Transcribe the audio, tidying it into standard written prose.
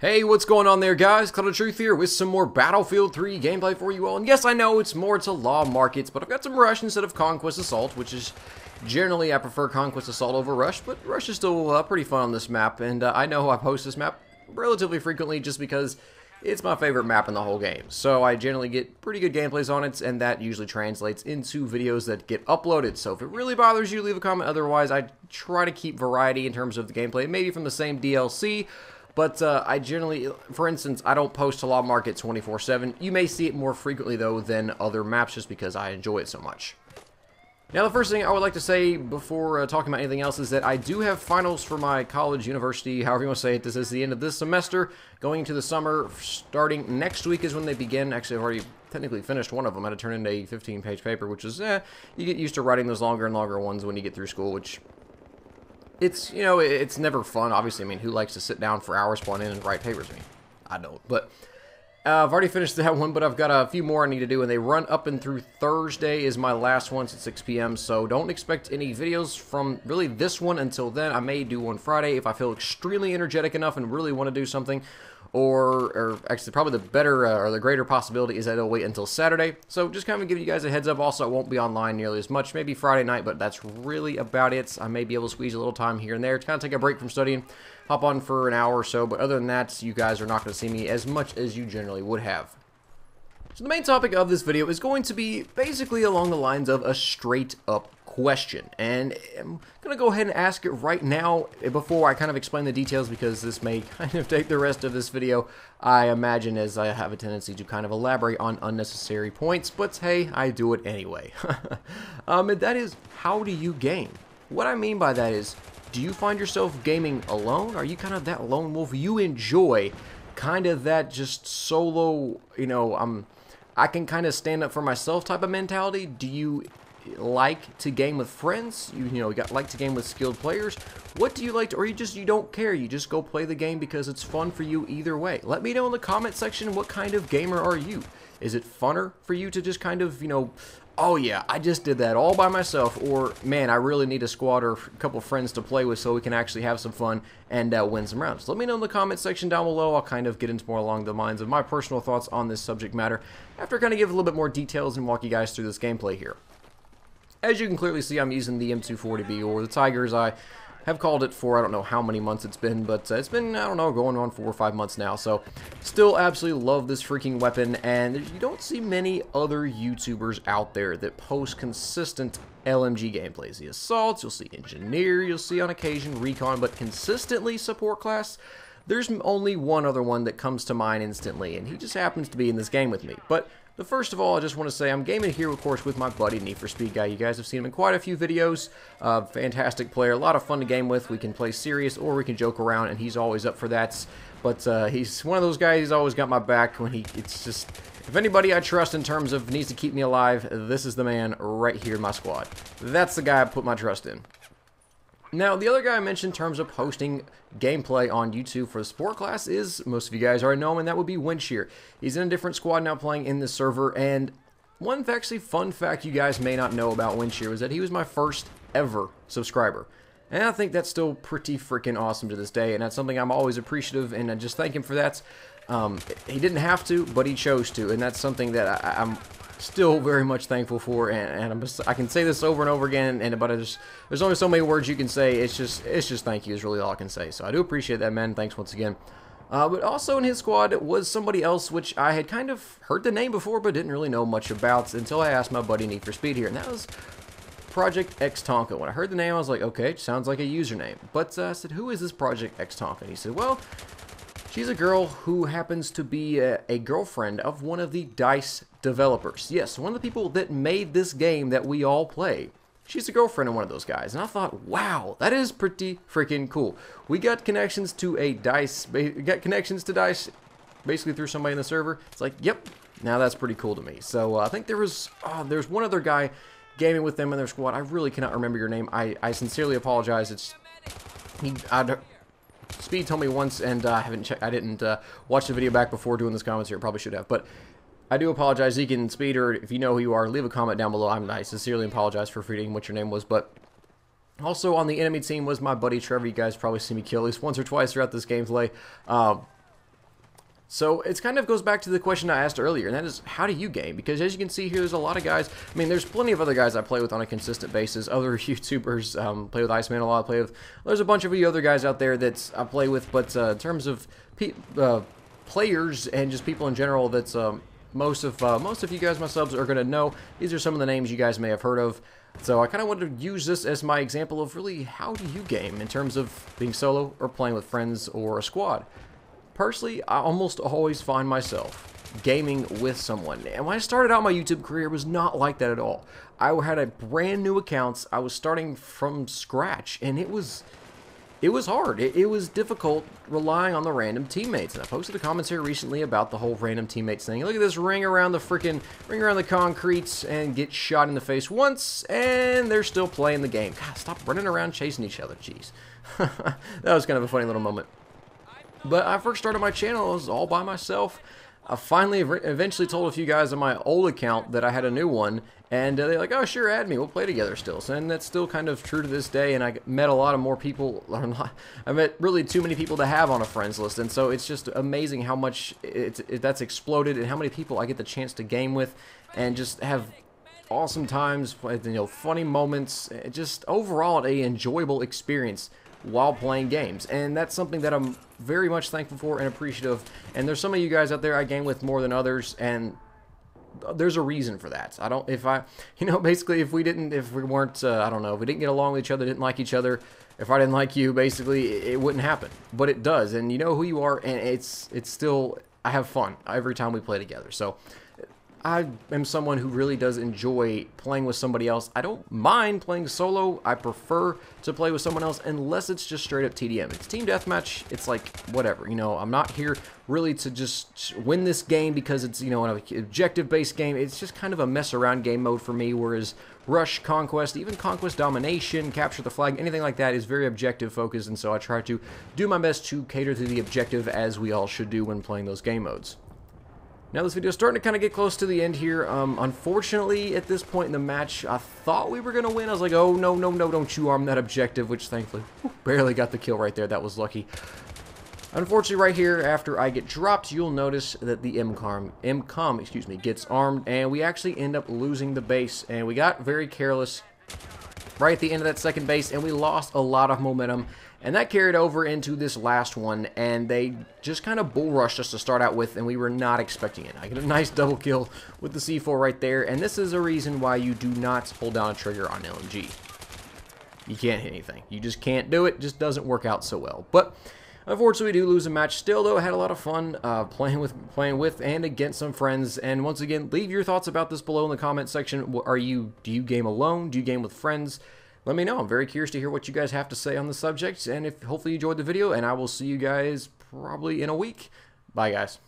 Hey, what's going on there, guys? Cloud of Truth here with some more Battlefield 3 gameplay for you all. And yes, I know it's more to law markets, but I've got some Rush instead of Conquest Assault, which is generally I prefer Conquest Assault over Rush, but Rush is still pretty fun on this map. And I know I post this map relatively frequently just because it's my favorite map in the whole game. So I generally get pretty good gameplays on it, and that usually translates into videos that get uploaded. So if it really bothers you, leave a comment. Otherwise, I try to keep variety in terms of the gameplay, maybe from the same DLC. But I generally, for instance, I don't post to Law Market 24/7. You may see it more frequently, though, than other maps just because I enjoy it so much. Now, the first thing I would like to say before talking about anything else is that I do have finals for my college, university, however you want to say it. This is the end of this semester, going into the summer. Starting next week is when they begin. Actually, I've already technically finished one of them. I had to turn in a 15-page paper, which is, you get used to writing those longer and longer ones when you get through school, which... It's, you know, it's never fun, obviously. I mean, who likes to sit down for hours, spawn in, and write papers? I mean, I don't. But I've already finished that one, but I've got a few more I need to do, and they run up and through Thursday is my last one at 6 p.m., so don't expect any videos from really this one until then. I may do one Friday if I feel extremely energetic enough and really want to do something. Or actually, probably the better or the greater possibility is that it'll wait until Saturday. So just kind of give you guys a heads up. Also, I won't be online nearly as much. Maybe Friday night, but that's really about it. I may be able to squeeze a little time here and there to kind of take a break from studying, hop on for an hour or so. But other than that, you guys are not going to see me as much as you generally would have. So the main topic of this video is going to be basically along the lines of a straight-up question, and I'm going to go ahead and ask it right now before I kind of explain the details, because this may kind of take the rest of this video, I imagine, as I have a tendency to kind of elaborate on unnecessary points, but hey, I do it anyway. And that is, how do you game? What I mean by that is, do you find yourself gaming alone? Are you kind of that lone wolf? You enjoy kind of that just solo, you know, I can kind of stand up for myself type of mentality? Do you like to game with friends? You like to game with skilled players? What do you like to, or you don't care, you just go play the game because it's fun for you either way? Let me know in the comment section, what kind of gamer are you? Is it funner for you to just kind of, you know, oh yeah, I just did that all by myself, or man, I really need a squad or a couple friends to play with so we can actually have some fun and win some rounds? Let me know in the comment section down below. I'll kind of get into more along the lines of my personal thoughts on this subject matter after kind of give a little bit more details and walk you guys through this gameplay here. As you can clearly see, I'm using the M240B, or the Tiger, as I have called it for I don't know how many months it's been, but it's been, I don't know, going on 4 or 5 months now. So still absolutely love this freaking weapon, and you don't see many other YouTubers out there that post consistent LMG gameplays. The Assaults, you'll see Engineer, you'll see on occasion Recon, but consistently support class, there's only one other one that comes to mind instantly, and he just happens to be in this game with me. But first of all, I just want to say I'm gaming here, of course, with my buddy Need for Speed Guy. You guys have seen him in quite a few videos. Fantastic player, a lot of fun to game with. We can play serious or we can joke around, and he's always up for that. But he's one of those guys, he's always got my back when it's just, if anybody I trust in terms of needs to keep me alive, this is the man right here in my squad. That's the guy I put my trust in. Now, the other guy I mentioned in terms of posting gameplay on YouTube for the support class is, most of you guys already know him, and that would be Windshear. He's in a different squad now playing in this server, and one actually fun fact you guys may not know about Windshear was that he was my first ever subscriber. And I think that's still pretty freaking awesome to this day, and that's something I'm always appreciative, and I just thank him for that. He didn't have to, but he chose to, and that's something that I'm still very much thankful for, and I can say this over and over again, but there's only so many words you can say. It's just thank you is really all I can say. So I do appreciate that, man. Thanks once again. But also in his squad was somebody else which I had kind of heard the name before, but didn't really know much about until I asked my buddy Need for Speed here, and that was ProjectxTonka. When I heard the name, I was like, okay, sounds like a username. But I said, who is this ProjectxTonka? And he said, well, she's a girl who happens to be a girlfriend of one of the DICE developers. Yes, one of the people that made this game that we all play. She's a girlfriend of one of those guys. And I thought, wow, that is pretty freaking cool. We got connections to DICE basically through somebody in the server. It's like, yep, now that's pretty cool to me. So I think there's one other guy gaming with them in their squad. I really cannot remember your name. I sincerely apologize. Speed told me once, and I didn't watch the video back before doing this commentary. Probably should have, but I do apologize, Zeke and Speed, or if you know who you are, leave a comment down below. I sincerely apologize for forgetting what your name was, but also on the enemy team was my buddy Trevor. You guys probably see me kill at least once or twice throughout this gameplay. So it kind of goes back to the question I asked earlier, and that is, how do you game? Because as you can see here, there's a lot of guys. I mean, there's plenty of other guys I play with on a consistent basis. Other YouTubers, play with Iceman a lot. There's a bunch of you other guys out there that I play with, but in terms of players and just people in general, that's most of you guys, my subs, are gonna know. These are some of the names you guys may have heard of. So I kind of wanted to use this as my example of really how do you game in terms of being solo or playing with friends or a squad. Personally, I almost always find myself gaming with someone. And when I started out my YouTube career, it was not like that at all. I had a brand new account. I was starting from scratch, and it was hard. It was difficult relying on the random teammates. And I posted a comment here recently about the whole random teammates thing. Look at this, ring around the concretes and get shot in the face once, and they're still playing the game. God, stop running around chasing each other. Jeez. That was kind of a funny little moment. But I first started my channel, I was all by myself. I finally eventually told a few guys on my old account that I had a new one, and they're like, oh sure, add me, we'll play together still. So, and that's still kind of true to this day, and I met a lot of more people. I met really too many people to have on a friends list, and so it's just amazing how much that's exploded, and how many people I get the chance to game with, and just have awesome times, you know, funny moments, just overall an enjoyable experience while playing games. And that's something that I'm very much thankful for and appreciative. And there's some of you guys out there I game with more than others, and there's a reason for that. Basically if we weren't, I don't know, if we didn't get along with each other, didn't like each other, if I didn't like you, basically it wouldn't happen. But it does, and you know who you are, and it's still, I have fun every time we play together. So I am someone who really does enjoy playing with somebody else. I don't mind playing solo. I prefer to play with someone else unless it's just straight up TDM. It's team deathmatch. It's like, whatever. You know, I'm not here really to just win this game because it's, you know, an objective-based game. It's just kind of a mess-around game mode for me, whereas Rush, Conquest, even Conquest Domination, Capture the Flag, anything like that is very objective-focused, and so I try to do my best to cater to the objective, as we all should do when playing those game modes. Now this video is starting to kind of get close to the end here. Unfortunately, at this point in the match, I thought we were going to win. I was like, oh, no, don't you arm that objective, which thankfully barely got the kill right there. That was lucky. Unfortunately, right here, after I get dropped, you'll notice that the MCOM gets armed, and we actually end up losing the base. And we got very careless right at the end of that second base, and we lost a lot of momentum. And that carried over into this last one, and they just kind of bull rushed us to start out with, and we were not expecting it. I get a nice double kill with the C4 right there, and this is a reason why you do not hold down a trigger on LMG. You can't hit anything. You just can't do it. It just doesn't work out so well. But unfortunately, we do lose a match. Still, though, I had a lot of fun playing with and against some friends. And once again, leave your thoughts about this below in the comment section. Do you game alone? Do you game with friends? Let me know. I'm very curious to hear what you guys have to say on the subject, and hopefully you enjoyed the video, and I will see you guys probably in a week. Bye, guys.